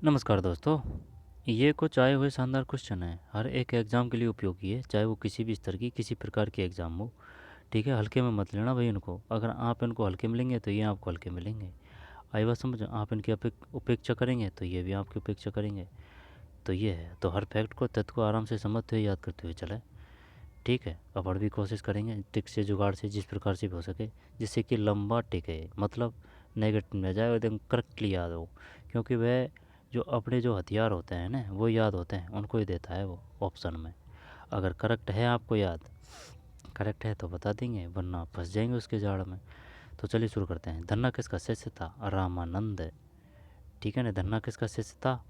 नमस्कार दोस्तों। ये कुछ आए हुए शानदार क्वेश्चन हैं, हर एक एग्ज़ाम के लिए उपयोगी है, चाहे वो किसी भी स्तर की किसी प्रकार की एग्ज़ाम हो। ठीक है, हल्के में मत लेना भाई इनको। अगर आप इनको हल्के में लेंगे तो ये आपको हल्के में लेंगे। आई बात समझ? आप इनकी उपेक्षा करेंगे तो ये भी आपकी उपेक्षा करेंगे। तो ये है, तो हर फैक्ट को तथ्य को आराम से समझते हुए याद करते हुए चले। ठीक है, अब और भी कोशिश करेंगे ट्रिक से जुगाड़ से जिस प्रकार से भी हो सके, जिससे कि लंबा टिके, मतलब नेगेटिव में जाए और एकदम करेक्टली याद हो। क्योंकि वह जो अपने जो हथियार होते हैं ना वो याद होते हैं, उनको ही देता है वो ऑप्शन में। अगर करेक्ट है आपको याद, करेक्ट है तो बता देंगे, वरना फंस जाएंगे उसके जाड़ में। तो चलिए शुरू करते हैं। धन्ना किसका शिष्य था? रामानंद। ठीक है ना, धन्ना किसका शिष्य था?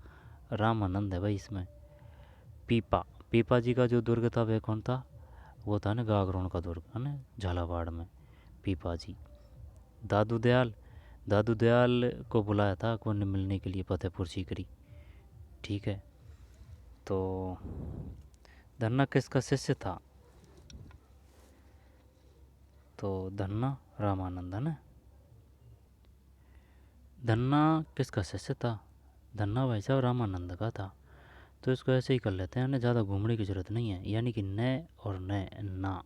रामानंद है भाई इसमें। पीपा, पीपा जी का जो दुर्ग था वह कौन था? वो था ना गागरोन का दुर्ग, है ना, झालावाड़ में। पीपा जी। दादू दयाल, दादू दयाल को बुलाया था अकबर ने मिलने के लिए फतेहपुर सीकरी। ठीक है, तो धन्ना किसका शिष्य था? तो धन्ना रामानंद है ना। धन्ना किसका शिष्य था? धन्ना भाई साहब रामानंद का था। तो इसको ऐसे ही कर लेते हैं ना, ज़्यादा घूमने की ज़रूरत नहीं है। यानी कि न और न ना,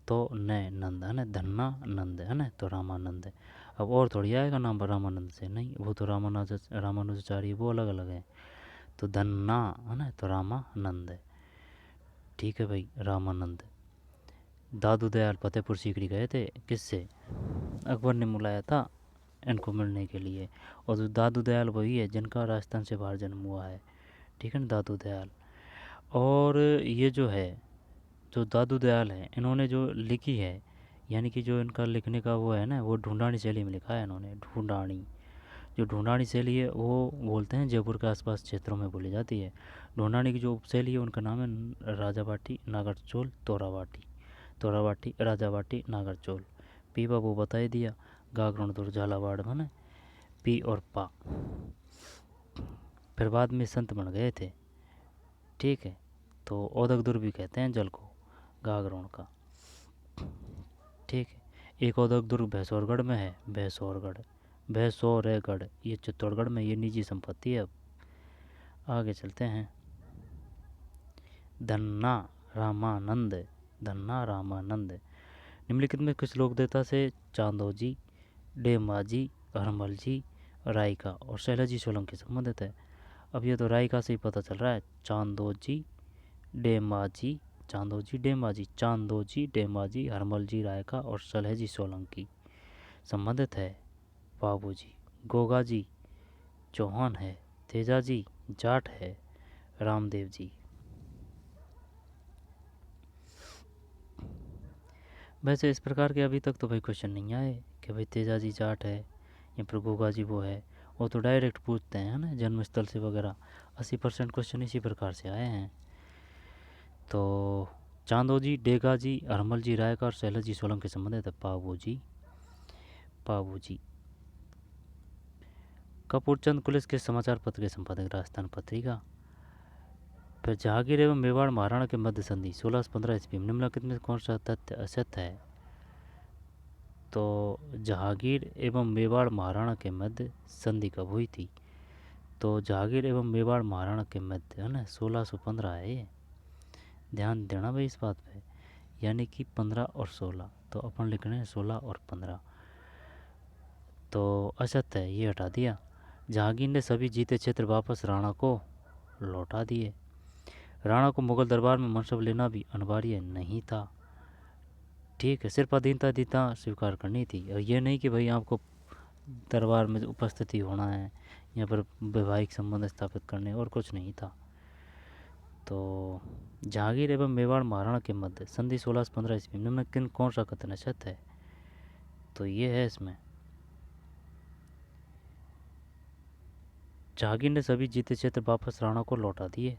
तो न नंद है ना, धन्ना नंद है ना, तो रामानंद है। अब और थोड़ी आएगा नाम रामानंद से, नहीं, वो तो रामानुजाचार्य वो अलग अलग है। तो धन्ना है ना, तो रामानंद है। ठीक है भाई, रामानंद। दादू दयाल फतेहपुर सीकरी गए थे किससे? अकबर ने बुलाया था इनको मिलने के लिए। और जो दादू दयाल वही है जिनका राजस्थान से बाहर जन्म हुआ है। ठीक है ना, दादू दयाल। और ये जो है, जो दादू दयाल है, इन्होंने जो लिखी है, यानी कि जो इनका लिखने का वो है ना, वो ढूंढानी शैली में लिखा है इन्होंने। ढूंढानी, जो ढूंढानी शैली है वो बोलते हैं जयपुर के आसपास क्षेत्रों में बोली जाती है। ढूंढानी की जो उपशैली है उनका नाम है राजाबाटी, नागरचोल, तोराबाटी। तोराबाटी, राजाबाटी, नागरचोल। पी बाबू बता ही दिया, गागरण दुर झालावाड़ में ना, पी और पा। फिर बाद में संत बन गए थे। ठीक है, तो औदक दुर भी कहते हैं जल को, गागरोण का। ठीक है, एक औदक दुर्ग भैंसौरगढ़ में है, भैंसौरगढ़, भैंसौरगढ़, ये चित्तौड़गढ़ में, ये निजी संपत्ति है। अब आगे चलते हैं। धन्ना रामानंद, धन्ना रामानंद निम्नलिखित में किस लोक देवता से चांदोजी, डेमाजी, हरमल जी, रायका और शैलजी सोलंकी संबंधित है? अब ये तो रायका से ही पता चल रहा है। चांदोजी, डेमाजी, चांदोजी डेमाजी, चांदोजी डेमाजी, हरमल जी रायका और सलहजी सोलंकी संबंधित है। बाबू जी, गोगा जी चौहान है, तेजा जी जाट है, रामदेव जी। वैसे इस प्रकार के अभी तक तो भाई क्वेश्चन नहीं आए कि भाई तेजा जी जाट है या फिर गोगा जी वो है। वो तो डायरेक्ट पूछते हैं ना जन्म स्थल से वगैरह। 80% क्वेश्चन इसी प्रकार से आए हैं। तो चांदो जी, डेगा जी, हरमल जी रायका और शैलज जी सोलंकी के संबंधित है। पाबू जी, पाबू जी। कपूरचंद कुलिस के समाचार पत्र के संपादक, राजस्थान पत्रिका। फिर जहांगीर एवं मेवाड़ महाराणा के मध्य संधि 1615 ईस्वी में निम्नलिखित में कौन सा तथ्य असत्य है? तो जहांगीर एवं मेवाड़ महाराणा के मध्य संधि कब हुई थी? तो जहांगीर एवं मेवाड़ महाराणा के मध्य, है ना, 1615 है ये। ध्यान देना भाई इस बात पे। यानी कि 15 और 16, तो अपन लिख रहे हैं 16 और 15। तो असत्य है, ये हटा दिया। जहांगीर ने सभी जीते क्षेत्र वापस राणा को लौटा दिए। राणा को मुगल दरबार में मनसब लेना भी अनिवार्य नहीं था। ठीक है, सिर्फ अधीनता दीता स्वीकार करनी थी, और ये नहीं कि भाई आपको दरबार में उपस्थिति होना है या फिर वैवाहिक संबंध स्थापित करने, और कुछ नहीं था। तो जहांगीर एवं मेवाड़ महाराणा के मध्य संधि 1615 ईस्वी में किन कौन सा कथन सत्य है? तो ये है इसमें, जहांगीर ने सभी जीते क्षेत्र वापस राणा को लौटा दिए।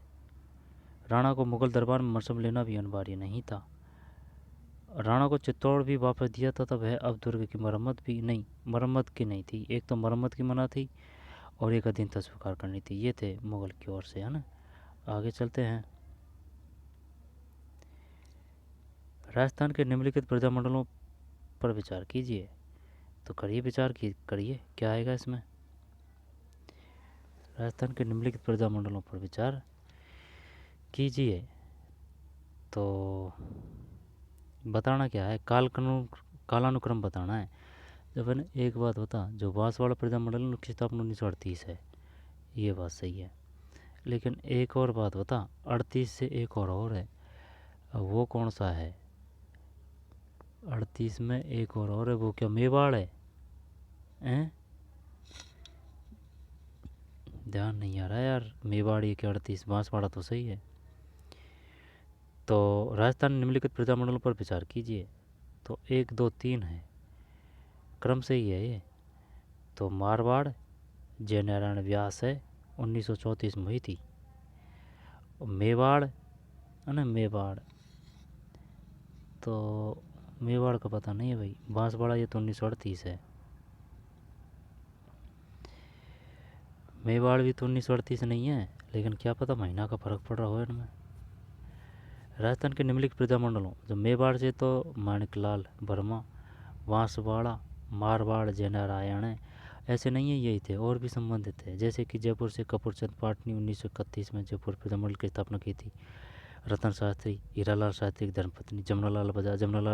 राणा को मुगल दरबार में मनसब लेना भी अनिवार्य नहीं था। राणा को चित्तौड़ भी वापस दिया था, तब है अब दुर्ग की मरम्मत भी नहीं, मरम्मत की नहीं थी। एक तो मरम्मत की मना थी और एक अधीनता स्वीकार करनी थी। ये थे मुगल की ओर से, है ना। आगे चलते हैं। राजस्थान के निम्नलिखित प्रजामंडलों पर विचार कीजिए। तो करिए विचार की करिए, क्या आएगा इसमें? राजस्थान के निम्नलिखित प्रजामंडलों पर विचार कीजिए। तो बताना क्या है, कालानुक्रम बताना है। जब मैंने एक बात बता, जो बांसवाड़ा प्रजामंडल की स्थापना 1938 है, ये बात सही है। लेकिन एक और बात बता, 38 से एक और है, अब वो कौन सा है? 38 में एक और है, वो क्या मेवाड़ है? हैं? ध्यान नहीं आ रहा यार, मेवाड़ ये क्या 38, बांसवाड़ा तो सही है। तो राजस्थान निम्नलिखित प्रजामंडलों पर विचार कीजिए। तो 1 2 3 है, क्रम से ही है ये। तो मारवाड़ जयनारायण व्यास है, 1934 में हुई थी। और मेवाड़ है ना, मेवाड़, तो मेवाड़ का पता नहीं है भाई। बांसवाड़ा ये तो 1938 है। मेवाड़ भी तो 1938 नहीं है, लेकिन क्या पता महीना का फर्क पड़ रहा हो इनमें। राजस्थान के निम्नलिखित प्रजामंडलों, जो मेवाड़ से तो माणिकलाल वर्मा, बांसवाड़ा, मारवाड़ जयनारायण है, ऐसे नहीं है, यही थे और भी संबंधित थे। जैसे कि जयपुर से कपूरचंद पाटनी 1931 में जयपुर प्रजामंडल की स्थापना की थी। रतन शास्त्री, हीरालाल शास्त्री की धर्मपत्नी, जमुनालाल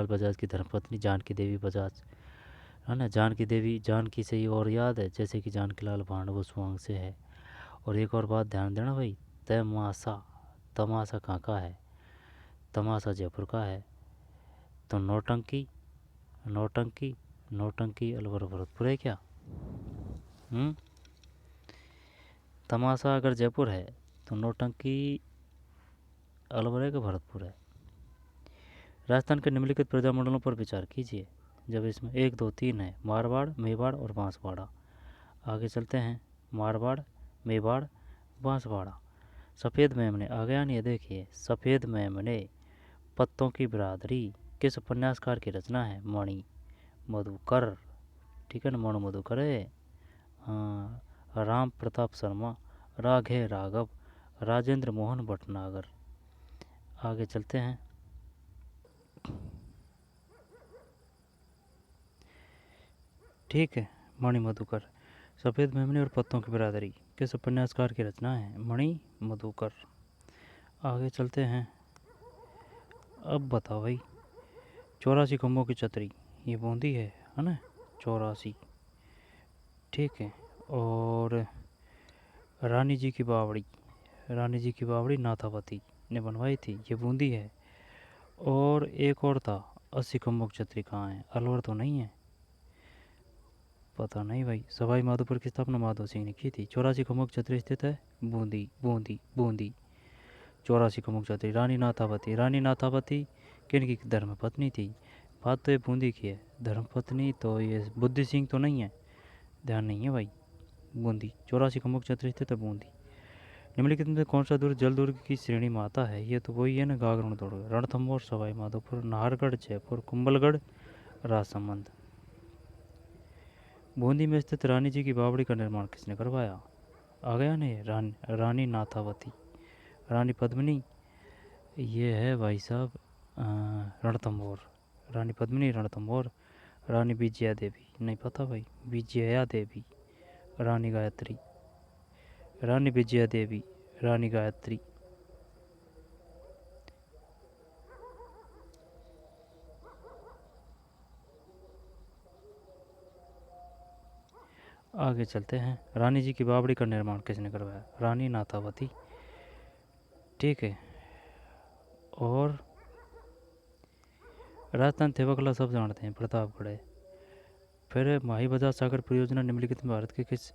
बजाज की धर्मपत्नी जानकी देवी बजाज, है ना। जानकी देवी, जानकी से ही और याद है, जैसे कि जानकी लाल भांड वो सुआंग से है। और एक और बात ध्यान देना भाई, तमाशा, तमाशा कहाँ का है? तमाशा जयपुर का है। तो नौटंकी, नौटंकी, नौटंकी अलवर भरतपुर है क्या? तमाशा अगर जयपुर है तो नौटंकी अलवर है कि भरतपुर है? राजस्थान के निम्नलिखित प्रजामंडलों पर विचार कीजिए। जब इसमें 1 2 3 है, मारवाड़, मेवाड़ और बांसवाड़ा। आगे चलते हैं, मारवाड़, मेवाड़, बांसवाड़ा। सफ़ेद मेमने आ गया नहीं, देखिए सफ़ेद मेमने, पत्तों की बिरादरी किस उपन्यासकार की रचना है? मणि मधुकर, ठीक है ना, मणि मधुकर है। हाँ, राम प्रताप शर्मा, राघे राघव, राजेंद्र मोहन भटनागर। आगे चलते हैं, ठीक है, मणि मधुकर। सफ़ेद मेमने और पत्तों की बिरादरी किस उपन्यासकार की रचना है? मणि मधुकर। आगे चलते हैं, अब बताओ भाई, 84 खम्भों की छतरी, ये बूंदी है ना, 84, ठीक है। और रानी जी की बावड़ी, रानी जी की बावड़ी नाथावती ने बनवाई थी, ये बूंदी है। और एक और था, 80 खम्भों की छतरी कहाँ है? अलवर तो नहीं है, पता नहीं भाई। सवाई माधोपुर की स्थापना माधो सिंह ने की थी। 84 खम्भों की छतरी स्थित है बूंदी, बूंदी, बूंदी। 84 खम्भों की छतरी। रानी नाथावती, रानी नाथावती किनकी धर्मपत्नी थी? बात तो ये बूंदी की है, धर्मपत्नी तो ये बुद्धि सिंह तो नहीं है, ध्यान नहीं है भाई। बूंदी, 84 खम्भों की छतरी स्थित है बूंदी। निम्नलिखित में कौन सा दुर्ग जल दुर्ग की श्रेणी में आता है? ये तो वही है ना, गागरण दुर्ग, रणथंभौर, सवाई माधोपुर, नाहरगढ़, जयपुर, कुंभलगढ़, राजसमंद। बूंदी में स्थित रानी जी की बावड़ी का निर्माण किसने करवाया? आ गया नहीं, रानी नाथावती। रानी पद्मिनी, ये है भाई साहब रणथंभौर, रानी पद्मिनी रणथंभौर। रानी विजया देवी, नहीं पता भाई, विजया देवी। रानी गायत्री, रानी विजया देवी, रानी गायत्री। आगे चलते हैं, रानी जी की बावड़ी का निर्माण किसने करवाया? रानी नाथावती, ठीक है। और राजस्थान थेवाकला सब जानते हैं, प्रतापगढ़ है। फिर माही बजाज सागर परियोजना निम्नलिखित में भारत के किस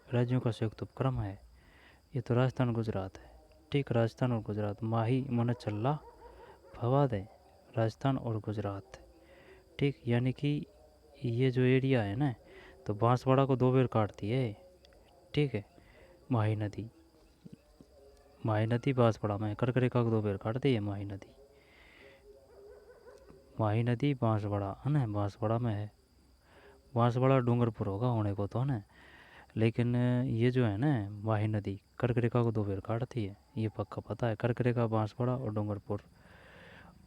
राज्यों का संयुक्त उपक्रम है? ये तो राजस्थान गुजरात है, ठीक, राजस्थान और गुजरात। माही मन चल्ला फवाद है, राजस्थान और गुजरात, ठीक। यानी कि ये जो एरिया है ना, तो बांसवाड़ा को 2 बार काटती है, ठीक है। माही नदी, माही नदी बांसवाड़ा में, कर्क रेखा को 2 बार काटती है माही नदी। माही नदी बांसवाड़ा है ना, बांसवाड़ा में है। बांसवाड़ा डूंगरपुर होगा होने को तो, है ना। लेकिन ये जो है ना, माही नदी कर्क रेखा को 2 बार काटती है, ये पक्का पता है। कर्क रेखा बांसवाड़ा और डूंगरपुर।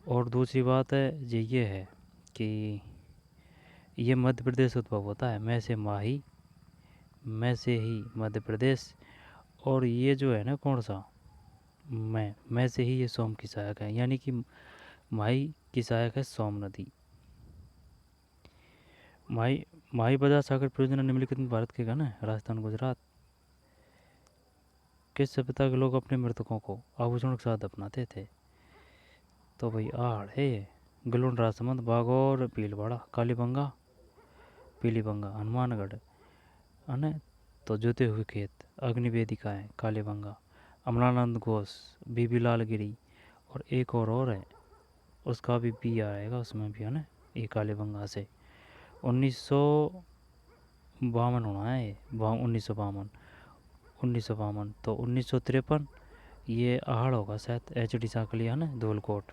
और दूसरी बात है जी, ये है कि ये मध्य प्रदेश उद्भव होता है, मैं से माही, मैं से ही मध्य प्रदेश। और ये जो है ना कौन सा, मैं से ही ये सोम की सहायक है, यानी कि माही की सहायक है सोम नदी। माही माही बाजार सागर परियोजना निम्नलिखित में भारत के गण है, राजस्थान गुजरात। किस सभ्यता के लोग अपने मृतकों को आभूषण के साथ अपनाते थे? तो भाई आहड़ है ये। गलुंड, राजसमंद, बागौर, भीलवाड़ा, कालीबंगा, पीलीबंगा, हनुमानगढ़, है ना। तो जोते हुए खेत, अग्निवेदिकाएँ, कालीबंगा, अमलानंद घोष, बीबी लाल गिरी, और एक और है, उसका भी पी आएगा उसमें भी, है ना, ये कालीबंगा से। 1952 होना है ये, 1952, 1952। तो 1953 ये आहड़ होगा शायद, एच डी सांकलिया, है ना, धौलकोट।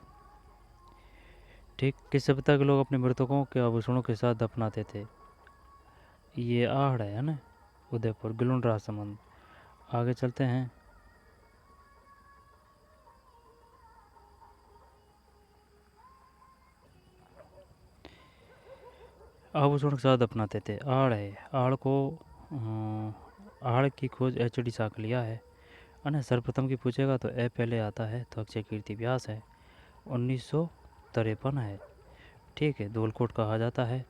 ठीक। किस सभ्यता के लोग अपने मृतकों के आभूषणों के साथ दफनाते थे? ये आहड़ है ना, उदयपुर, गिलुंड, राजसमंद। आगे चलते हैं। आभूषण के साथ अपनाते थे, आहड़ है। आहड़ को आहड़ की खोज एच डी सांकलिया है ना। सर्वप्रथम की पूछेगा तो ए पहले आता है, तो अक्षय कीर्ति व्यास है, 1953 है। ठीक है। धौलकोट कहा जाता है,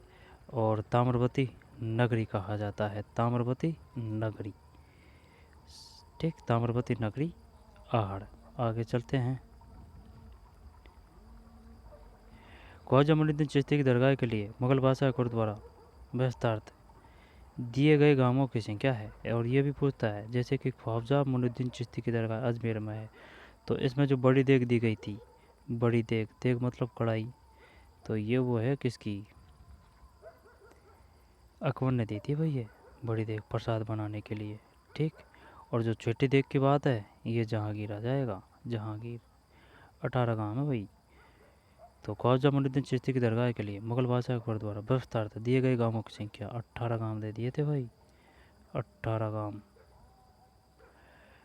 और ताम्रवती नगरी कहा जाता है, ताम्रवती नगरी। ठीक, ताम्रवती नगरी, आहड़। आगे चलते हैं। ख्वाजा मुइनुद्दीन चिश्ती की दरगाह के लिए मुगल बादशाह अकबर द्वारा व्यस्तार्थ दिए गए गांवों की संख्या है। और ये भी पूछता है, जैसे कि ख्वाजा मुइनुद्दीन चिश्ती की दरगाह अजमेर में है, तो इसमें जो बड़ी देग दी गई थी, बड़ी देग, देग मतलब कढ़ाई, तो ये वो है किसकी, अकबर ने दी थी भाई ये बड़ी देग प्रसाद बनाने के लिए। ठीक। और जो छोटी देग की बात है, ये जहांगीर आ जाएगा, जहांगीर। 18 गांव है भाई। तो ख्वाजा मुइनुद्दीन चिश्ती की दरगाह के लिए मुगल बादशाह अकबर द्वारा व्यवस्थार्थ दिए गए गांवों की संख्या 18 गांव दे दिए थे भाई, 18 गांव।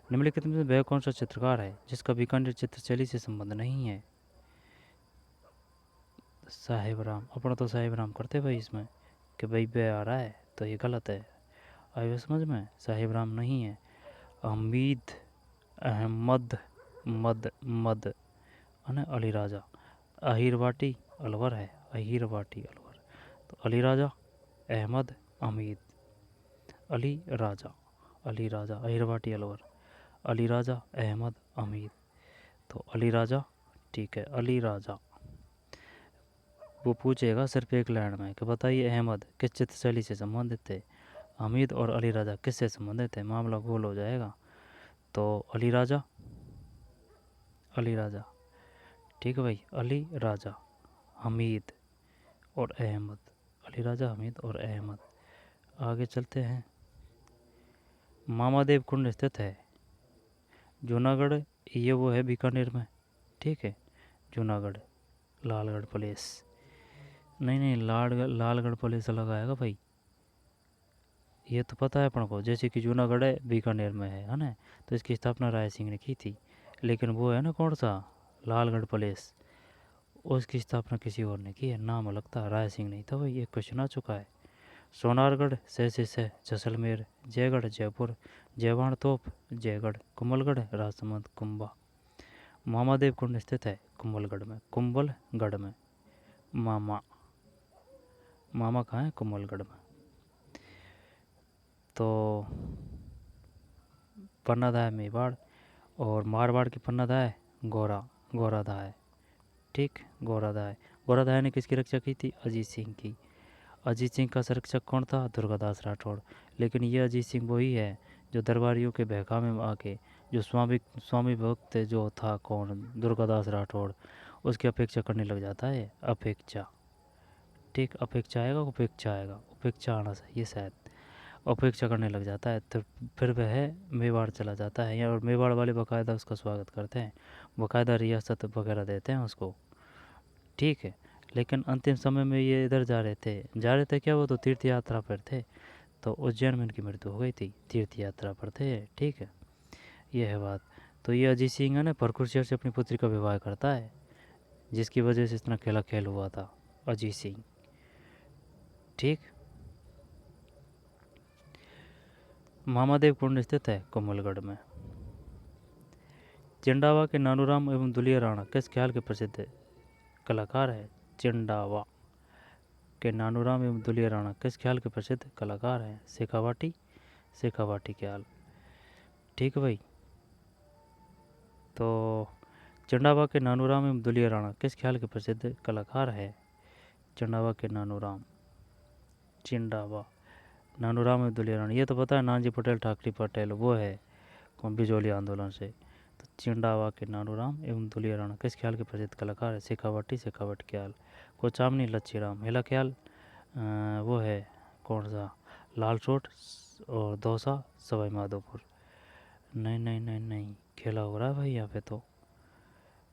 निम्नलिखित में वह कौन सा चित्रकार है जिसका बीकानेर चित्रशैली से संबंध नहीं है? साहिब राम। अपना तो साहिब राम करते भाई इसमें कि भाई बे आ रहा है, तो ये गलत है। आइए समझ में, साहिब राम नहीं है। हमीद अहमद मद मद, है ना, अली राजा। अहिर वाटी अलवर है, अहिर वाटी अलवर। तो अली राजा, अहमद, हमीद, अली राजा, अली राजा, अहिर वाटी अलवर, अली राजा, अहमद, हमीद। तो अली राजा। ठीक है, अली राजा। वो पूछेगा सिर्फ एक लाइन में कि बताइए अहमद किस चित्रशैली से संबंधित थे, हमीद और अली राजा किससे संबंधित थे, मामला गोल हो जाएगा। तो अली राजा, अली राजा। ठीक है भाई, अली राजा, हमीद और अहमद, अली राजा, हमीद और अहमद। आगे चलते हैं। मामादेव कुंड स्थित है जूनागढ़, ये वो है बीकानेर में। ठीक है, जूनागढ़, लालगढ़ प्लेस। नहीं नहीं, लालगढ़ प्लेस अलग आएगा भाई, ये तो पता है अपन को। जैसे कि जूनागढ़ है, बीकानेर में है ना। तो इसकी स्थापना राय सिंह ने की थी, लेकिन वो है ना कौन सा, लालगढ़ प्लेस, उसकी स्थापना किसी और ने की है, नाम अलग था, राय सिंह नहीं था भाई। ये क्वेश्चन आ चुका है। सोनारगढ़, सह जैसलमेर, जयगढ़, जयपुर, जयवाण तोप, जयगढ़, कुंभलगढ़, राजसमंद, कुंभा। मामादेव कुंड स्थित है कुंभलगढ़ में, कुंभलगढ़ में। मामा, मामा कहाँ है, कुंभलगढ़ में। तो पन्नाधा है मेवाड़, और मारवाड़ की पन्नाधा है गोराधा है। ठीक, गोराधा है। गोराधा ने किसकी रक्षा की थी, अजीत सिंह की। अजीत सिंह का संरक्षक कौन था, दुर्गादास राठौड़। लेकिन ये अजीत सिंह वही है जो दरबारियों के बहकावे में आके, जो स्वामी भक्त जो था कौन, दुर्गादास राठौड़, उसकी अपेक्षा करने लग जाता है, अपेक्षा। ठीक, अपेक्षा आएगा, उपेक्षा आएगा, उपेक्षा आना चाहिए शायद। अपेक्षा करने लग जाता है, तो फिर वह मेवाड़ चला जाता है, और मेवाड़ वाले बाकायदा उसका स्वागत करते हैं, बाकायदा रियासत वगैरह देते हैं उसको। ठीक है। लेकिन अंतिम समय में ये इधर जा रहे थे क्या, वो तो तीर्थ यात्रा पर थे, तो उज्जैन में इनकी मृत्यु हो गई थी, तीर्थ यात्रा पर थे। ठीक है, ये है बात। तो ये अजीत सिंह है ना, भरखुर शहर से अपनी पुत्री का विवाह करता है, जिसकी वजह से इतना खेला खेल हुआ था, अजीत सिंह। ठीक। मामादेव कुंड स्थित है कुंभलगढ़ में। चिंडावा के नानूराम एवं दुलिया राणा किस ख्याल के प्रसिद्ध कलाकार है? चिंडावा के नानूराम एवं दुलिया राणा किस ख्याल के प्रसिद्ध कलाकार हैं? शेखावाटी, शेखावाटी ख्याल। ठीक है भाई। तो चिंडावा के नानूराम एवं दुलिया राणा किस ख्याल के प्रसिद्ध कलाकार है? चिंडावा के नानूराम, चिंडावा, नानूराम एवं दुलिया राणा, ये तो पता है, नानजी पटेल ठाकरी पटेल, वो है कौन, बिजोली आंदोलन से। तो चिंडावा के नानूराम एवं दुलिया राणा किस ख्याल के प्रसिद्ध कलाकार है? शेखावाटी, शेखावट ख्याल। कोचामनी लच्छीराम, हेला ख्याल वो है कौन सा, लाल चोट और दौसा सवाई माधोपुर। नहीं नहीं नहीं नहीं, खेला हो रहा है भाई यहाँ पे तो।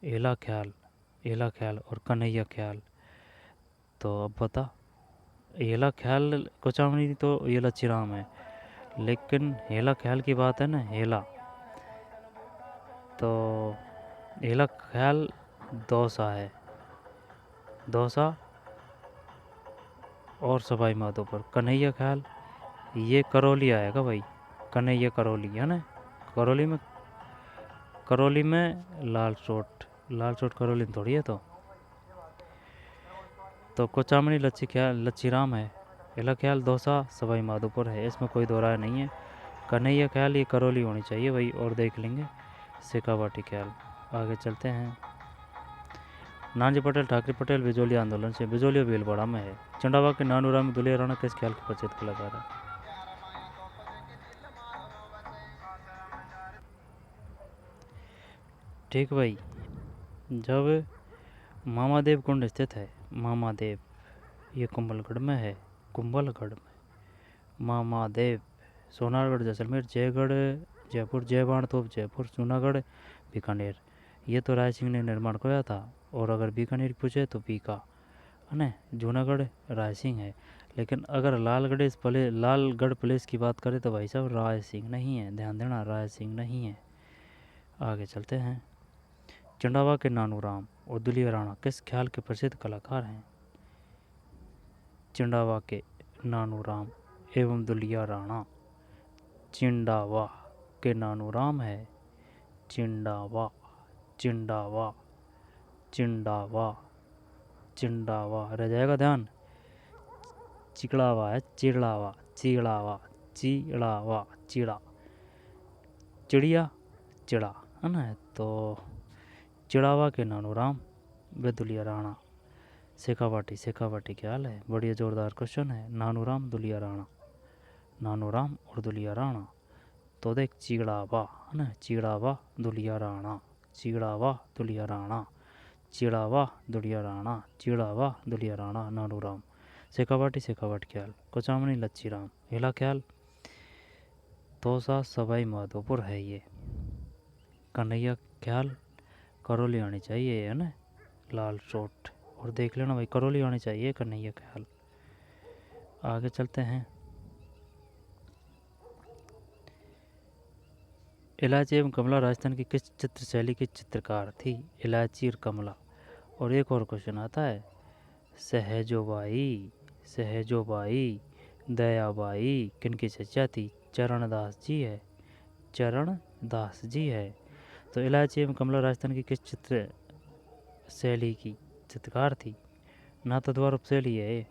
एला ख्याल, एला ख्याल और कन्हैया ख्याल। तो अब बता, एला ख्याल कोचामनी तो ये लच्छीराम है, लेकिन हेला ख्याल की बात है ना, हेला, तो हेला ख्याल दौसा है, दौसा और सवाई माधोपुर। कन्हैया ख्याल ये करौली आएगा भाई, कन्हैया करौली है ना, करौली में, करौली में लाल चोट, लाल चोट करौली में थोड़ी है। तो कोचामनी लच्छीराम है, हेला ख्याल दौसा सवाई माधोपुर है, इसमें कोई दो राय नहीं है। कन्हैया ख्याल ये करौली होनी चाहिए भाई, और देख लेंगे शेखावाटी ख्याल। आगे चलते हैं। नानजी पटेल ठाकरे पटेल बिजोली आंदोलन से, बिजोली भीलवाड़ा में है। चंडावा के नानूराम दुलिया राणा किस ख्याल के प्रसिद्ध कलाकार है? ठीक भाई। जब मामादेव कुंड स्थित है, मामादेव, ये कुंभलगढ़ में है, कुंभलगढ़ में मामादेव। सोनारगढ़ जैसलमेर, जयगढ़ जयपुर, जयबाणतोप जयपुर, जूनागढ़ बीकानेर। ये तो राय सिंह ने निर्माण कराया था, और अगर बीकानेर पूछे तो बीका है ना, जूनागढ़ राय सिंह है। लेकिन अगर लालगढ़ प्लेस की बात करें तो भाई साहब राय सिंह नहीं है, ध्यान देना, राय सिंह नहीं है। आगे चलते हैं। चंडावा के नानूराम और दुलिया राणा किस ख्याल के प्रसिद्ध कलाकार हैं? चिंडावा के नानूराम एवं दुलिया राणा, चिंडावा के नानूराम है, चिंडावा, चिंडावा, चिंडावा, चिंडावा, रह जाएगा ध्यान, चिकड़ावा है, चिड़ावा, चिड़ावा, चिड़ावा, चिड़ा, चिड़िया, चिड़ा है ना। तो चिड़ावा के नानूराम व दुलिया राणा। शेखावाटी, शेखावाटी ख्याल है, बढ़िया जोरदार क्वेश्चन है। नानूराम दुलिया राणा, नानूराम और दुलिया राणा। तो देख, चिड़ावा है ना, चिड़ावा दुलिया राणा, चिड़ावा दुलिया राणा, चिड़ावा दुलिया राणा, चिड़ावा दुलिया राणा, नानूराम। शेखावाटी, शेखावट ख्याल। कोचामनी लच्छीराम, हेला ख्याल दौसा सवाई माधोपुर है ये। कन्हैया ख्याल करौली आनी चाहिए है ना, लाल चोट, और देख लेना भाई, करौली आनी चाहिए कन्हैया ख्याल। आगे चलते हैं। इलायची एवं कमला राजस्थान की किस चित्र शैली की चित्रकार थी? इलायची और कमला। और एक और क्वेश्चन आता है, सहजोबाई, सहजोबाई, दयाबाई किनकी चचा थी? चरणदास जी है, चरणदास जी है। तो इलायची एवं कमला राजस्थान की किस चित्र शैली की चित्रकार थी? नाथद्वारा उपशैली है,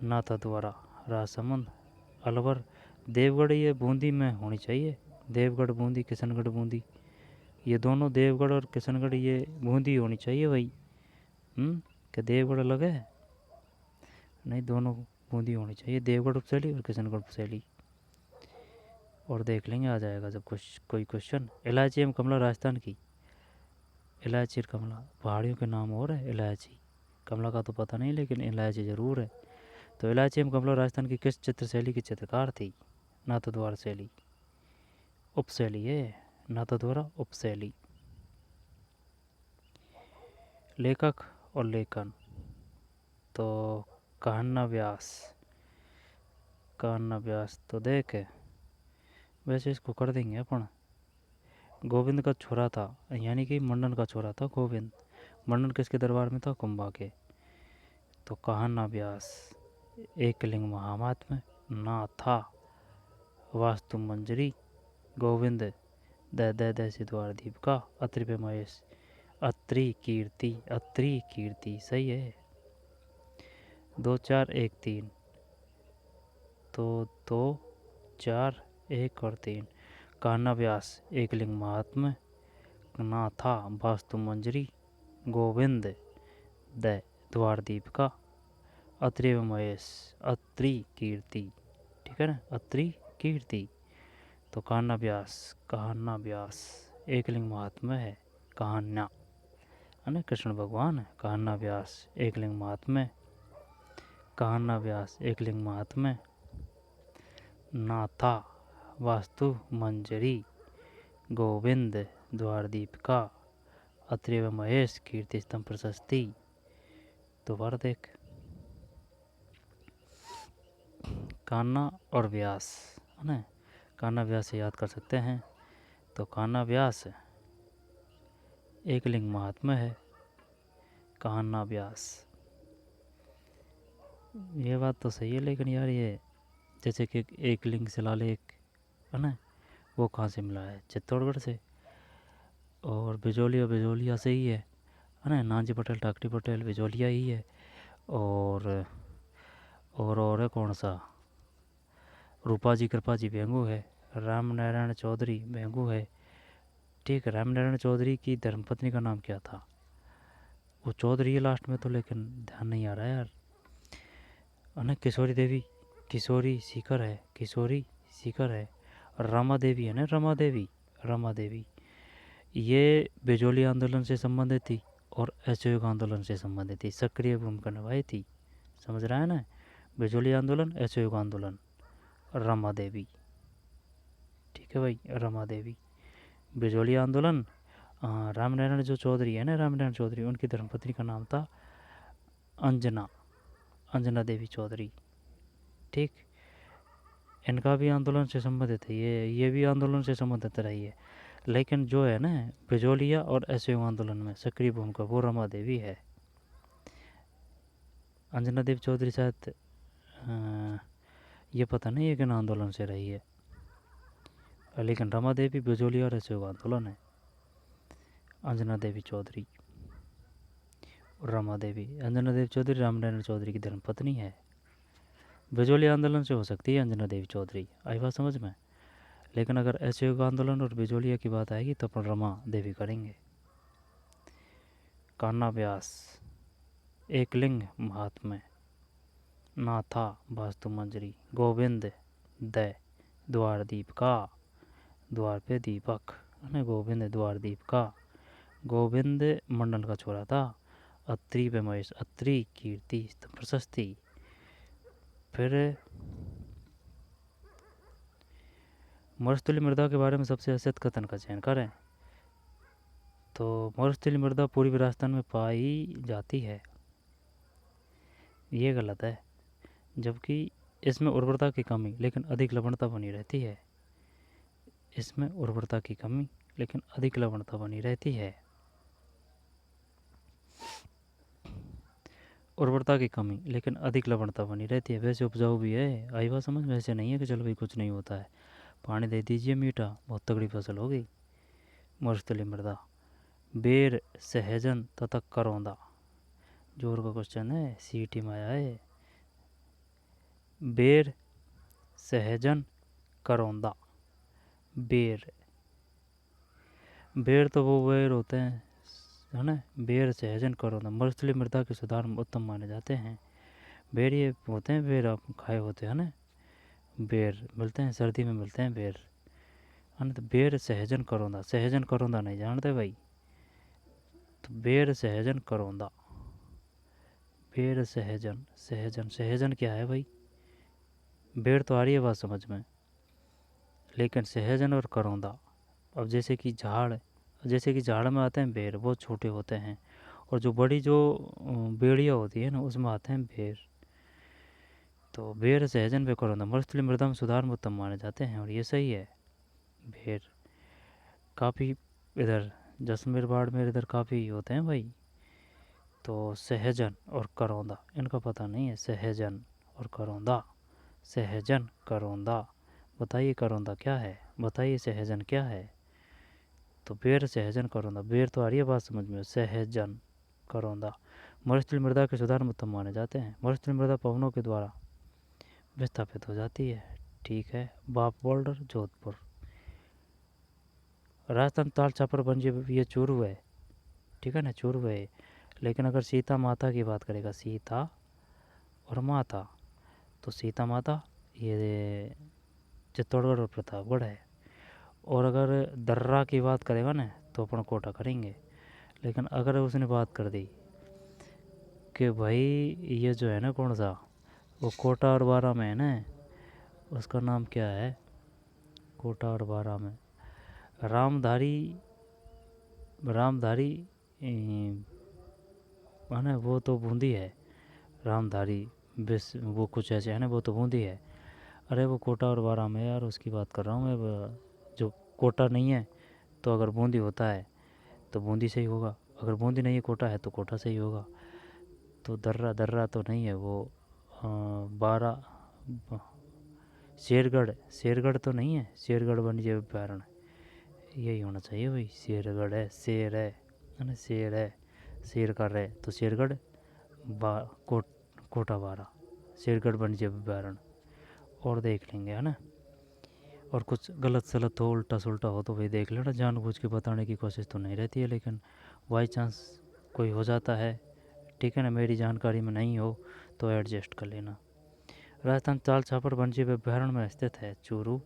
नाथद्वारा, राजसमंद, अलवर, देवगढ़, ये बूंदी में होनी चाहिए, देवगढ़ बूंदी, किशनगढ़ बूंदी, ये दोनों देवगढ़ और किशनगढ़ ये बूंदी होनी चाहिए भाई। क्या देवगढ़ अलग है? नहीं, दोनों बूंदी होनी चाहिए, देवगढ़ उपशैली और किशनगढ़ उपशैली। और देख लेंगे आ जाएगा जब कोई क्वेश्चन। इलायची एवं कमला राजस्थान की, इलायची और कमला पहाड़ियों के नाम और है, इलायची, कमला का तो पता नहीं, लेकिन इलायची ज़रूर है। तो इलायची एवं कमला राजस्थान की किस चित्र शैली की चित्रकार थी? नाथद्वार शैली, उपशैली है, नाथद्वारा उपशैली। लेखक और लेखन, तो कान्हा व्यास, कान्हा व्यास। तो देख, वैसे इसको कर देंगे अपन, गोविंद का छोरा था, यानी कि मंडन का छोरा था गोविंद। मंडन किसके दरबार में था? कुंभा के। तो कान्हा व्यास, एकलिंग महात्म्य, ना था वास्तु मंजरी, गोविंद द से द्वारदीप का, अत्रि पे महेश, अत्रि कीर्ति सही है। 2 4 1 3, तो 2 4 1 और 3। कान्हा व्यास एक लिंग महात्म्य, नाथा वास्तु मंजरी, गोविंद द द्वारदीप का, अत्रि व महेश अत्रि कीर्ति, ठीक है ना, अत्रि कीर्ति। तो कान्हा व्यास एक लिंग महात्म्य है, कहान्या है ना, कृष्ण भगवान है। कान्हा व्यास एक लिंग महात्म्य, कान्हा व्यास एक लिंग महात्म्य, नाथा वास्तु मंजरी, गोविंद द्वारदीप का, अत्रि व महेश कीर्ति स्तंभ प्रशस्ति। दोबारा देख, कान्हा और व्यास है ना, कान्हा व्यास से याद कर सकते हैं। तो कान्हा व्यास एक लिंग महात्म्य है, कान्हा व्यास। ये बात तो सही है, लेकिन यार ये जैसे कि एक लिंग शिलालेख है ना, वो कहाँ से मिला है? चित्तौड़गढ़ से। और बिजोलिया से ही है ना, नानजी पटेल ठाकटी पटेल बिजोलिया ही है। और है कौन सा, रूपा जी कृपा जी भेंगू है, राम नारायण चौधरी भेंगू है, ठीक है। राम नारायण चौधरी की धर्मपत्नी का नाम क्या था? वो चौधरी है लास्ट में तो, लेकिन ध्यान नहीं आ रहा यार, है ना। किशोरी सीकर है। रमा देवी है ना, रमा देवी ये बेजोली आंदोलन से संबंधित थी और असहयोग आंदोलन से संबंधित थी, सक्रिय भूमिका निभाई थी। समझ रहा है ना, बेजोली आंदोलन, असहयोग आंदोलन, रमा देवी, ठीक है भाई, रमा देवी। बेजोली आंदोलन, रामनारायण जो चौधरी है ना, रामनारायण चौधरी, उनकी धर्मपत्नी का नाम था अंजना देवी चौधरी, ठीक। इनका भी आंदोलन से संबंधित है, ये भी आंदोलन से संबंधित रही है। लेकिन जो है ना बिजोलिया और असहयोग आंदोलन में सक्रिय भूमिका वो रमा देवी है। अंजना देवी चौधरी शायद ये पता नहीं है किन आंदोलन से रही है, लेकिन रमा देवी बिजोलिया और असहयोग आंदोलन है। अंजना देवी चौधरी और रमा देवी, अंजना देवी चौधरी रामनारायण चौधरी की धर्मपत्नी है। बिजोलिया आंदोलन से हो सकती है अंजना देवी चौधरी, आई बात समझ में। लेकिन अगर असहयोग आंदोलन और बिजोलिया की बात आएगी तो अपन रमा देवी करेंगे। कान्हा व्यास एकलिंग महात्म्य, नाथा वास्तु मंजरी, गोविंद द द्वारदीप का, द्वार पे दीपक है ना, गोविंद द्वारदीप का, गोविंद मंडल का छोरा था, अत्रि पे महेश अत्रि कीर्ति प्रशस्ति। फिर मरुस्थलीय मृदा के बारे में सबसे असत कथन का चयन करें। तो मरुस्थलीय मृदा पूर्वी राजस्थान में पाई जाती है, ये गलत है। जबकि इसमें उर्वरता की कमी लेकिन अधिक लवणता बनी रहती है, इसमें उर्वरता की कमी लेकिन अधिक लवणता बनी रहती है। उर्वरता की कमी लेकिन अधिक लवणता बनी रहती है। वैसे उपजाऊ भी है, आई बात समझ में। ऐसे नहीं है कि चलो भाई कुछ नहीं होता है, पानी दे दीजिए मीठा, बहुत तगड़ी फसल होगी। मरुस्थलीय मृदा, बेर सहजन तथा करौंदा, जोर का क्वेश्चन है, सीईटी में आया है। बेर सहजन करौंदा, बेर तो वो बेर होते हैं है ना, बेर सहजन करौंदा मरुस्थलीय मृदा के सुधार में उत्तम माने जाते हैं। बेर ये होते हैं, बेर आप खाए होते हैं ना, बेर मिलते हैं सर्दी में, मिलते हैं बेर है ना। तो बेर सहजन करौंदा नहीं जानते भाई, तो बेर सहजन करौंदा, बेर सहजन क्या है भाई? बेर तो आ रही है बात समझ में, लेकिन सहजन और करौंदा, अब जैसे कि झाड़ में आते हैं बेर, वो छोटे होते हैं, और जो बड़ी जो बेड़िया होती है ना, उसमें आते हैं बेर। तो बेर सहजन व करौंदा मरुस्थलीय मृदा में सुधार में उत्तम माने जाते हैं, और ये सही है। बेर काफ़ी इधर जैसलमेर बाड़मेर इधर काफ़ी होते हैं भाई। तो सहजन और करौंदा इनका पता नहीं है, सहजन और करौंदा, सहजन करौंदा। बताइए करौंदा क्या है, बताइए सहजन क्या है। तो बेर सहजन करोंदा, बेर तो आ रही है बात समझ में, सहजन करोंदा मरुस्थल मृदा के सुधार में उत्तम माने जाते हैं। मरुस्थल मृदा पवनों के द्वारा विस्थापित हो जाती है। ठीक है। बाप बोल्डर जोधपुर। राजस्थान ताल छापर बंजी ये चूरू है, ठीक है ना, चूरू है। लेकिन अगर सीता माता की बात करेगा, सीता और माता, तो सीता माता ये चित्तौड़गढ़ और प्रतापगढ़ है। और अगर दर्रा की बात करेगा ना तो अपन कोटा करेंगे। लेकिन अगर उसने बात कर दी कि भाई ये जो है ना कौन सा, वो कोटा और बारा में है ना, उसका नाम क्या है, कोटा और बारा में रामधारी, रामधारी है ना, वो तो बूंदी है। रामधारी बिस वो कुछ ऐसे है ना, वो तो बूंदी है। अरे वो कोटा और बारा में यार, उसकी बात कर रहा हूँ मैं। जो कोटा नहीं है तो अगर बूंदी होता है तो बूंदी सही होगा, अगर बूंदी नहीं है कोटा है तो कोटा सही होगा। तो दर्रा, दर्रा तो नहीं है वो, बारा, शेरगढ़, शेरगढ़ तो नहीं है, शेरगढ़ वन्य अभ्यारण्य यही होना चाहिए भाई। शेरगढ़ है, शेर है ना, शेर है, शेर का रहे तो शेरगढ़, कोटा बारा, शेरगढ़ वन्य अभ्यारण्य। और देख लेंगे है ना। और कुछ गलत सलत हो, उल्टा सुल्टा हो तो भाई देख लेना, जानबूझ के बताने की कोशिश तो नहीं रहती है, लेकिन बाई चांस कोई हो जाता है, ठीक है ना, मेरी जानकारी में नहीं हो तो एडजस्ट कर लेना। राजस्थान चाल छापर वन्यजीव अभ्यारण्य में स्थित है चूरू,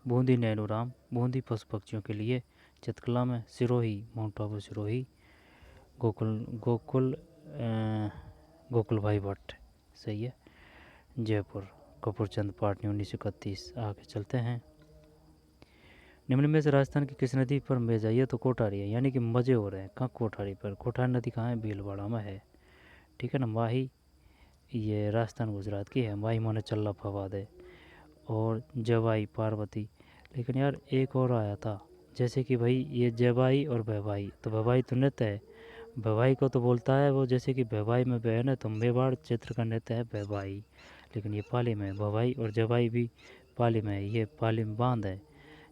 बूंदी नैनूराम, बूंदी पशु पक्षियों के लिए, चितकला में सिरोही, माउंट आबू सिरोही, गोकुल गोकुल गोकुल भाई भट्ट सही है, जयपुर, कपूरचंद पाटनी 1931। आगे चलते हैं। निम्न में से राजस्थान की किस नदी पर में जाइए तो कोठारी है, यानी कि मज़े हो रहे हैं कहाँ, कोठारी पर। कोठारी नदी कहाँ है, भीलवाड़ा में है, ठीक है ना। माही ये राजस्थान गुजरात की है, माही माने चल्ला फवाद है। और जवाई पार्वती। लेकिन यार एक और आया था, जैसे कि भाई ये जवाई और भवाई, तो भवाई तो नृत्य है, भवाई को तो बोलता है वो, जैसे कि भवाई में बहन है तो मेवाड़ क्षेत्र का नृत्य है भवाई, लेकिन ये पाली में भवाई, और जवाई भी पाली में है, ये पाली में बांध है।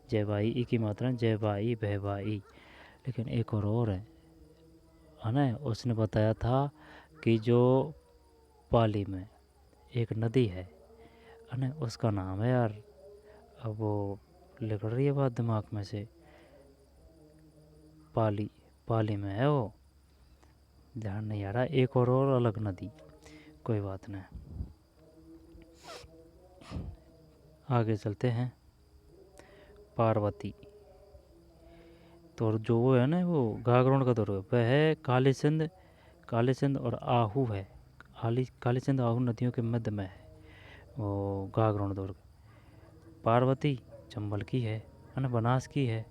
जयबाई ई की मात्रा जयबाई भयबाई। लेकिन एक और है ना, उसने बताया था कि जो पाली में एक नदी है ना, उसका नाम है यार, अब वो लिख रही है बात दिमाग में से, पाली, पाली में है वो, ध्यान नहीं आ रहा। एक और अलग नदी, कोई बात नहीं, आगे चलते हैं। पार्वती, तो जो वो है ना, वो घाघरों का दौर वह है काली सिंध, काली सिंध और आहू है, काली सिंध आहू नदियों के मध्य में है वो घाघरों दुर्ग। पार्वती चंबल की है ना, बनास की है।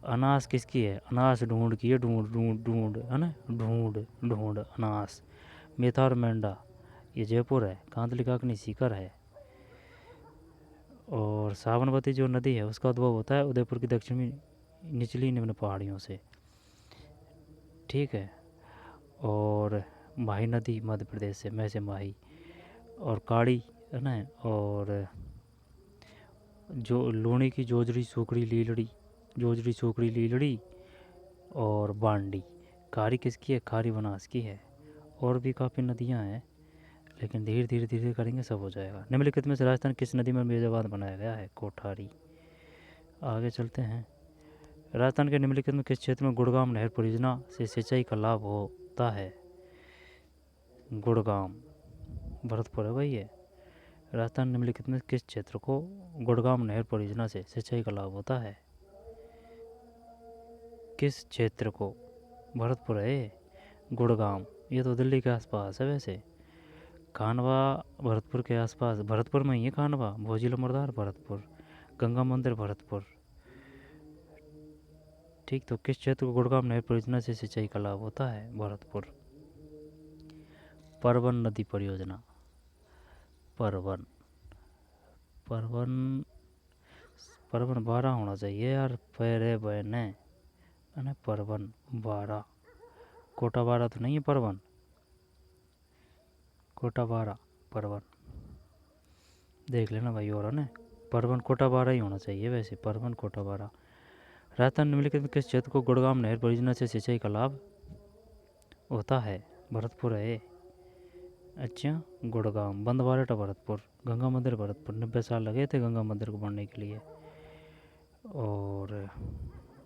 अनास किसकी है, अनास ढूंढ की है, ढूंढ ढूंढ ढूंढ है ना, ढूंढ ढूंढ अनास। मेथा और मेंढा ये जयपुर है, कांतली काकनी सीकर है। और साबरमती जो नदी है उसका उद्भव होता है उदयपुर की दक्षिणी निचली निम्न पहाड़ियों से, ठीक है। और माही नदी मध्य प्रदेश से, मैं से माही। और काड़ी है ना, और जो लूणी की जोजड़ी सूखड़ी लीलड़ी, जोजड़ी सूखड़ी लीलड़ी और बांडी। खारी किसकी है, खारी बनास की है। और भी काफ़ी नदियाँ हैं, लेकिन धीरे धीरे धीरे करेंगे सब हो जाएगा। निम्नलिखित में से राजस्थान किस नदी में मेजाबाद बनाया गया है, कोठारी। आगे चलते हैं। राजस्थान के निम्नलिखित में किस क्षेत्र में गुड़गांव नहर परियोजना से सिंचाई का लाभ होता है, गुड़गांव, भरतपुर है भाई ये। राजस्थान निम्नलिखित में किस क्षेत्र को गुड़गांव नहर परियोजना से सिंचाई का लाभ होता है, किस क्षेत्र को, भरतपुर है, गुड़गांव ये तो दिल्ली के आसपास है वैसे। खानवा भरतपुर के आसपास, भरतपुर में ही है खानवा, भोजिला मुर्दार भरतपुर, गंगा मंदिर भरतपुर, ठीक। तो किस क्षेत्र को गुड़गांव नहर परियोजना से सिंचाई का लाभ होता है, भरतपुर। परवन नदी परियोजना, परवन, परवन, परवन 12 होना चाहिए यार, पैरे बहने है ना, परवन 12, कोटा 12 तो नहीं है परवन, कोटा 12 परवन देख लेना भाई, और है ना, परवन कोटा 12 ही होना चाहिए वैसे, परवन कोटा 12। राजस्थान निम्नलिखित में किस क्षेत्र को गुड़गांव नहर परियोजना से सिंचाई का लाभ होता है? भरतपुर है। अच्छा, गुड़गांव, बंदवारेटा भरतपुर, गंगा मंदिर भरतपुर। 90 साल लगे थे गंगा मंदिर को बनने के लिए। और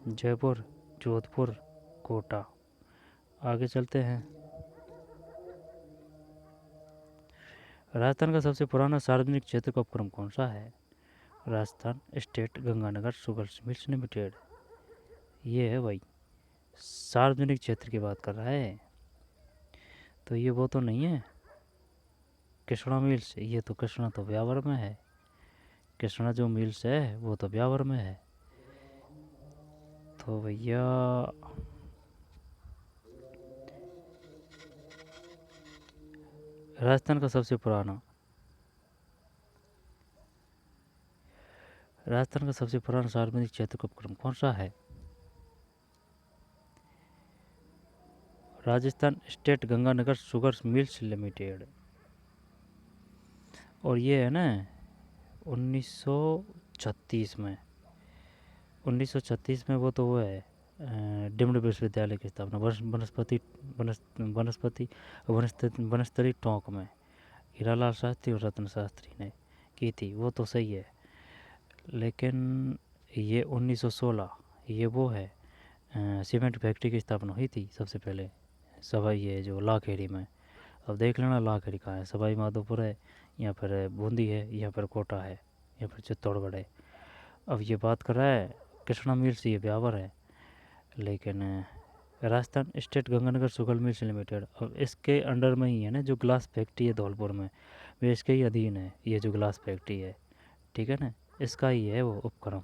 जयपुर, जोधपुर, कोटा। आगे चलते हैं। राजस्थान का सबसे पुराना सार्वजनिक क्षेत्र का उपक्रम कौन सा है? Rajasthan state Ganganagar sugar mills limited. ये है भाई, सार्वजनिक क्षेत्र की बात कर रहा है। तो ये वो तो नहीं है कृष्णा मिल्स, ये तो कृष्णा तो ब्यावर में है। कृष्णा जो मिल्स है वो तो ब्यावर में है। तो भैया राजस्थान का सबसे पुराना सार्वजनिक क्षेत्र का उपक्रम कौन सा है? Rajasthan state Ganganagar sugar mills limited. और ये है ना 1936 में। 1936 में वो है डिम्ड विश्वविद्यालय की स्थापना वनस्थली टोंक में हीरालाल शास्त्री और रत्न शास्त्री ने की थी। वो तो सही है, लेकिन ये 1916 ये वो है सीमेंट फैक्ट्री की स्थापना हुई थी सबसे पहले सवाई ये जो लाखेड़ी में। अब देख लेना लाखेड़ी कहाँ है, सवाई माधोपुर है, यहाँ पर बूंदी है, यहाँ पर कोटा है, यहाँ पर चित्तौड़गढ़ है। अब ये बात कर रहा है कृष्णा मिल्स, ये ब्यावर है। लेकिन Rajasthan state Ganganagar sugar mills limited, अब इसके अंडर में ही है ना जो ग्लास फैक्ट्री है धौलपुर में, वे इसके ही अधीन है। ये जो ग्लास फैक्ट्री है, ठीक है ना, इसका ही है वो उपक्रम।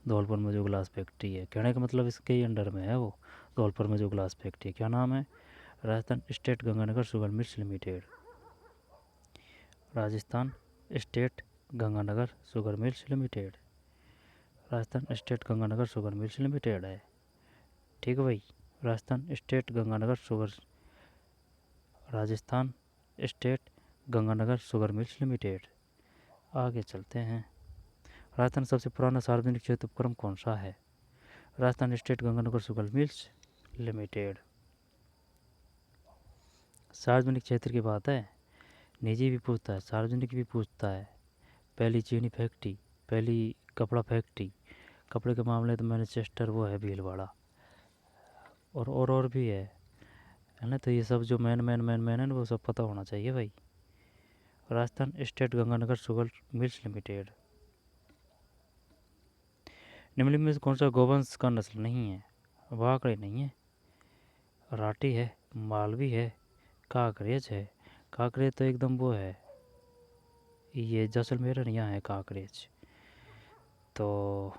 धौलपुर में जो ग्लास फैक्ट्री है, कहने का मतलब इसके ही अंडर में है वो। धौलपुर में जो ग्लास फैक्ट्री है, क्या नाम है? Rajasthan state Ganganagar sugar mills limited. Rajasthan state Ganganagar sugar mills limited. Rajasthan state Ganganagar sugar mills limited है। ठीक है भाई, Rajasthan state Ganganagar sugar mills limited. आगे चलते हैं। राजस्थान सबसे पुराना सार्वजनिक क्षेत्र उपक्रम कौन सा है? Rajasthan state Ganganagar sugar mills limited. सार्वजनिक क्षेत्र की बात है, निजी भी पूछता है, सार्वजनिक भी पूछता है। पहली चीनी फैक्ट्री, पहली कपड़ा फैक्ट्री, कपड़े के मामले तो मैनचेस्टर वो है भीलवाड़ा, और भी है ना। तो ये सब जो मैन है ना, वो सब पता होना चाहिए भाई। Rajasthan state Ganganagar sugar mills limited. निम्नलिखित में से कौन सा गोवंश का नस्ल नहीं है? वाकई नहीं है। राठी है, मालवी है, काकरेज है। काकरेज तो एकदम वो है, ये जैसलमेर यहाँ है काकरेज। तो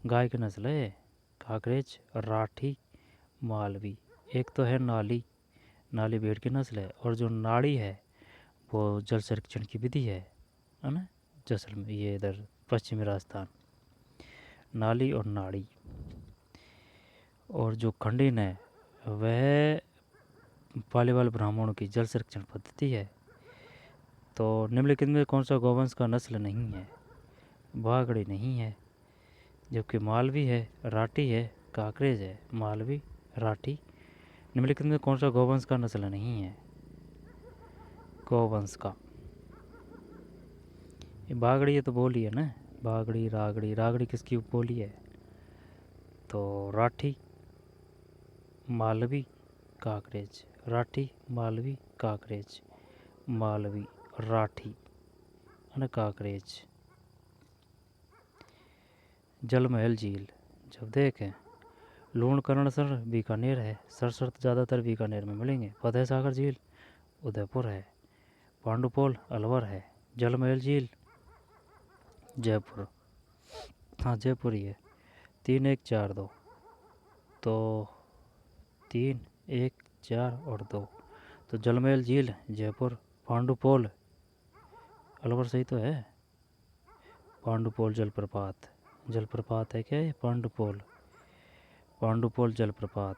गाय की नस्ल है काकरेज, राठी, मालवी। एक तो है नाली भेड़ की नस्ल है। और जो नाड़ी है वो जल संरक्षण की विधि है ना, जैसलमेर ये इधर पश्चिमी राजस्थान। नाली और नाड़ी। और जो खंडिन है वह पालीवाल ब्राह्मणों की जल संरक्षण पद्धति है। तो निम्नलिखित में कौन सा गोवंश का नस्ल नहीं है? बागड़ी नहीं है, जबकि मालवी है, राठी है, काकरेज है। मालवी, राठी। निम्नलिखित में कौन सा गोवंश का नस्ल नहीं है? गोवंश का ये बागड़ी, ये तो बोली है ना, बागड़ी, रागड़ी किसकी बोली है? तो राठी, मालवी, काकरेज। राठी, मालवी, काकरेज। मालवी, राठी और काकरेज। जलमहल झील जब देखें, लूणकरण सर बीकानेर है, सरसर तो ज़्यादातर बीकानेर में मिलेंगे। फतेह सागर झील उदयपुर है। पांडुपोल अलवर है। जलमहल झील जयपुर, हाँ जयपुर ही है। 3-1-4-2, तो 3-1-4 और 2, तो जलमहल झील जयपुर, पांडुपोल अलवर सही तो है। पांडुपोल जलप्रपात है क्या ये? पांडुपोल जलप्रपात।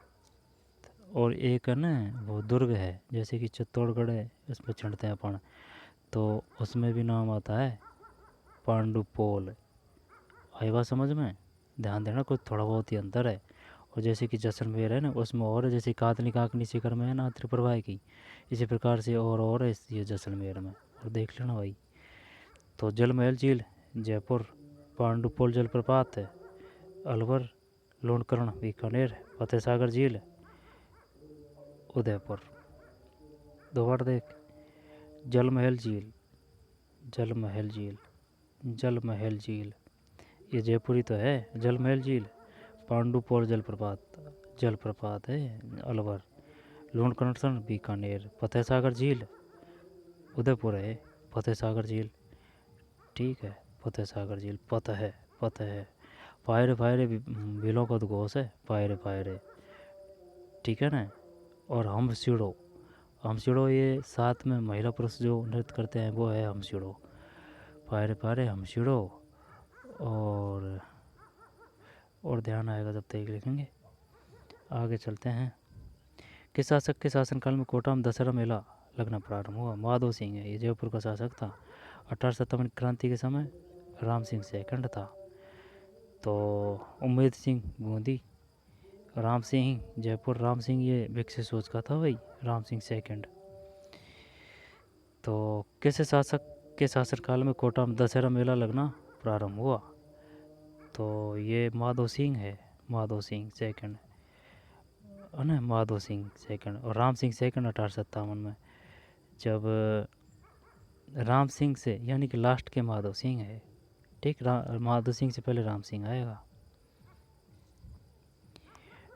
और एक है ना वो दुर्ग है, जैसे कि चित्तौड़गढ़ है, उसमें चढ़ते हैं अपन, तो उसमें भी नाम आता है पांडुपोल। आई बात समझ में? ध्यान देना, कुछ थोड़ा बहुत ही अंतर है। और जैसे कि जैसलमेर है ना, उसमें और है, जैसे कातली काकनी शिखर में है ना त्रिप्रभा की, इसी प्रकार से और है ये जैसलमेर में, और देख लेना भाई। तो जल महल झील जयपुर, पांडुपोल जलप्रपात है अलवर, लूणकरण बीकानेर, फतेह सागर झील उदयपुर। दोबारा देख, जल महल झील, जल महल झील, जल महल झील, ये जयपुरी तो है जल महल झील। पांडुपोल जलप्रपात है अलवर, लूणकरण बीकानेर, फतेह सागर झील उदयपुर है, फतेह सागर झील। ठीक है, फतेह सागर झील पता है। पायरे पायरे बिलों का उद्घोष है, पायरे पायरे, ठीक है ना। और हमसिड़ो ये साथ में महिला पुरुष जो नृत्य करते हैं वो है हमसिड़ो, पायरे पायरे हमसिड़ो। और ध्यान आएगा जब तक लिखेंगे। आगे चलते हैं। किस शासक के शासनकाल में कोटा में दशहरा मेला लगना प्रारंभ हुआ? माधो सिंह है, ये जयपुर का शासक था। 1857 क्रांति के समय राम सिंह सेकंड था। तो उम्मेद सिंह बूंदी, राम सिंह जयपुर, राम सिंह ये विकसित सोच का था भाई, राम सिंह सेकंड। तो किस शासक के शासनकाल में कोटा में दशहरा मेला लगना प्रारंभ हुआ? तो ये माधो सिंह है, माधो सिंह सेकंड है ना, माधो सिंह सेकंड। और राम सिंह सेकंड 1857 में, जब राम सिंह से यानी कि लास्ट के माधो सिंह है। ठीक, माधो सिंह से पहले राम सिंह आएगा।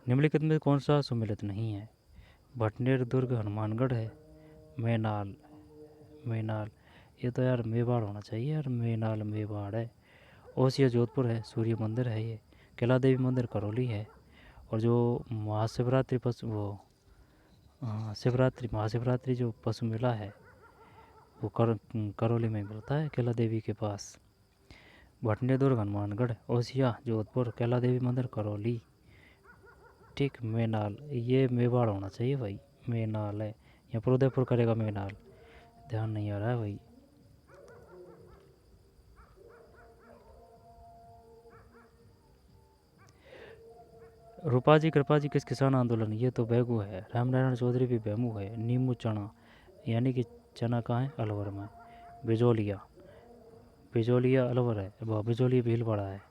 निम्नलिखित में कौन सा सुमेलित नहीं है? भटनेर दुर्ग हनुमानगढ़ है, मैनाल, मैनाल ये तो यार मेवाड़ होना चाहिए यार, मैनाल मेवाड़ है। ओसिया जोधपुर है, सूर्य मंदिर है ये। कैला देवी मंदिर करौली है। और जो महाशिवरात्रि महाशिवरात्रि जो पशु मेला है वो करौली में मिलता है, कैला देवी के पास। भटनेर दुर्ग हनुमानगढ़, ओसिया जोधपुर, कैला देवी मंदिर करौली। ठीक, मैनाल ये मेवाड़ होना चाहिए भाई, मैनाल है। यहाँ पर उदयपुर करेगा मैनाल, ध्यान नहीं आ रहा है भाई। रूपाजी कृपाजी किस किसान आंदोलन? ये तो बेगू है। रामनारायण चौधरी भी बेमू है। नीमू चना यानी कि चना कहाँ है? अलवर में। बिजोलिया, बिजोलिया अलवर है, बिजोलिया भीलवाड़ा है।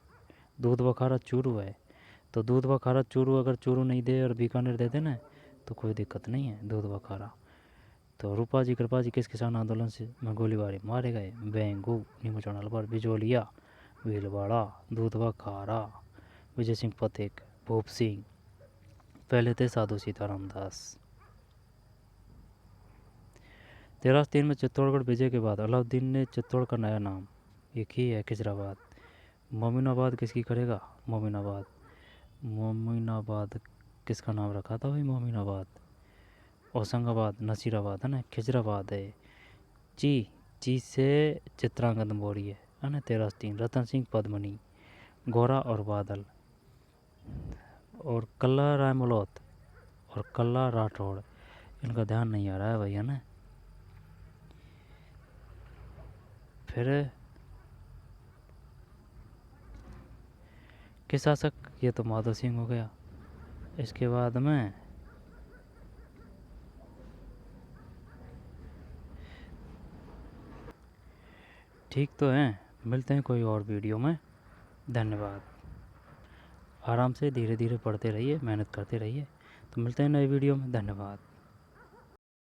दूध बखारा चूरू है। तो दूध बखारा चूरू, अगर चूरू नहीं दे और बीकानेर दे देना तो कोई दिक्कत नहीं है, दूध बखारा। तो रूपाजी कृपाजी किस किसान आंदोलन से में गोलीबारी मारे गए? बेंगू, नीमू चना अलवर, बिजोलिया भीलवाड़ा, दूध बखारा। विजय सिंह पथिक, भूप सिंह, पहले थे साधु सीताराम दास। 1303 में चित्तौड़गढ़ विजय के बाद अलाउद्दीन ने चित्तौड़ का नया नाम एक ही है, खिजराबाद। मोमिनाबाद किसकी करेगा? मोमिनाबाद, मोमिनाबाद किसका नाम रखा था भाई? मोमिनाबाद। होशंगाबाद, नसीराबाद है ना, खिजराबाद है। ची से चित्रांगद मौर्य है ना, 1303। रतन सिंह पद्मनी, गोरा और बादल। और कल्ला रायमलोत और कल्ला राठौड़, इनका ध्यान नहीं आ रहा है भाई, है ना। फिर किस शासक? ये तो माधो सिंह हो गया। इसके बाद में ठीक तो है। मिलते हैं कोई और वीडियो में। धन्यवाद। आराम से धीरे धीरे पढ़ते रहिए, मेहनत करते रहिए। तो मिलते हैं नए वीडियो में। धन्यवाद।